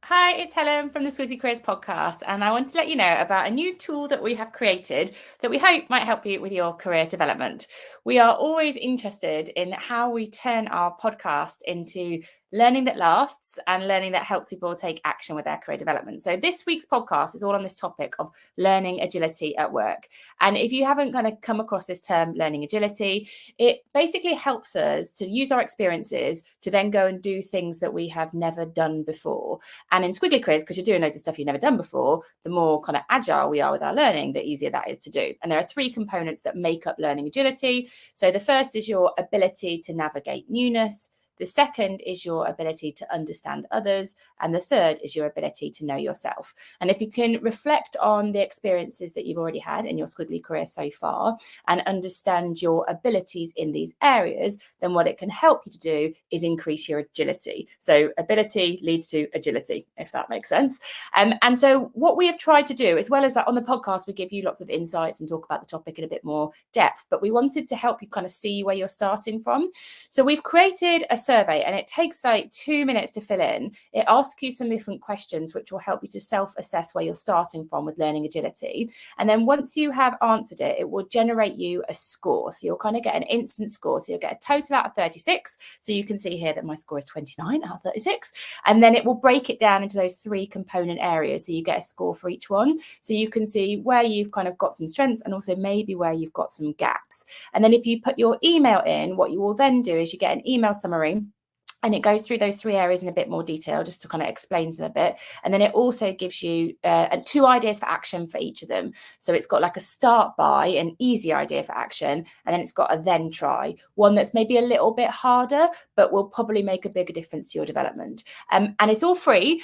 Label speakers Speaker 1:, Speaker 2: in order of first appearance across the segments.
Speaker 1: Hi, it's Helen from the Squiggly Careers podcast, and I want to let you know about a new tool that we have created that we hope might help you with your career development. We are always interested in how we turn our podcast into learning that lasts and learning that helps people take action with their career development. So this week's podcast is all on this topic of learning agility at work. And if you haven't kind of come across this term, learning agility, it basically helps us to use our experiences to then go and do things that we have never done before. And in Squiggly Careers, because you're doing loads of stuff you've never done before, the more kind of agile we are with our learning, the easier that is to do. And there are three components that make up learning agility. So the first is your ability to navigate newness. The second is your ability to understand others. And the third is your ability to know yourself. And if you can reflect on the experiences that you've already had in your Squiggly career so far and understand your abilities in these areas, then what it can help you to do is increase your agility. So ability leads to agility, if that makes sense. And so what we have tried to do, as well as that on the podcast, we give you lots of insights and talk about the topic in a bit more depth, but we wanted to help you kind of see where you're starting from. So we've created a survey, and it takes like 2 minutes to fill in. It asks you some different questions which will help you to self-assess where you're starting from with learning agility. And then once you have answered it, it will generate you a score. So you'll kind of get an instant score. So you'll get a total out of 36. So you can see here that my score is 29 out of 36. And then it will break it down into those three component areas. So you get a score for each one. So you can see where you've kind of got some strengths and also maybe where you've got some gaps. And then if you put your email in, what you will then do is you get an email summary. And it goes through those three areas in a bit more detail just to kind of explains them a bit. And then it also gives you 2 ideas for action for each of them. So it's got like a start by, an easy idea for action, and then it's got a then try, one that's maybe a little bit harder, but will probably make a bigger difference to your development. And it's all free.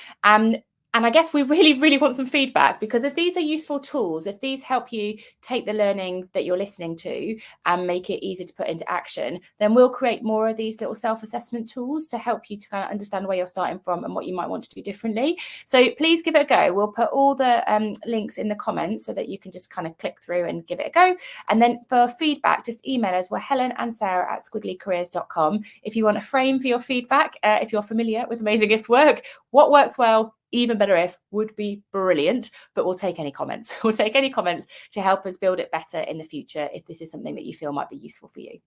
Speaker 1: And I guess we really want some feedback, because if these are useful tools, if these help you take the learning that you're listening to and make it easy to put into action, then we'll create more of these little self-assessment tools to help you to kind of understand where you're starting from and what you might want to do differently. So please give it a go. We'll put all the links in the comments so that you can just kind of click through and give it a go. And then for feedback, just email us. We're Helen and Sarah at squigglycareers.com. If you want a frame for your feedback, if you're familiar with Amazingist work, what works well, even better if, would be brilliant, but we'll take any comments. We'll take any comments to help us build it better in the future if this is something that you feel might be useful for you.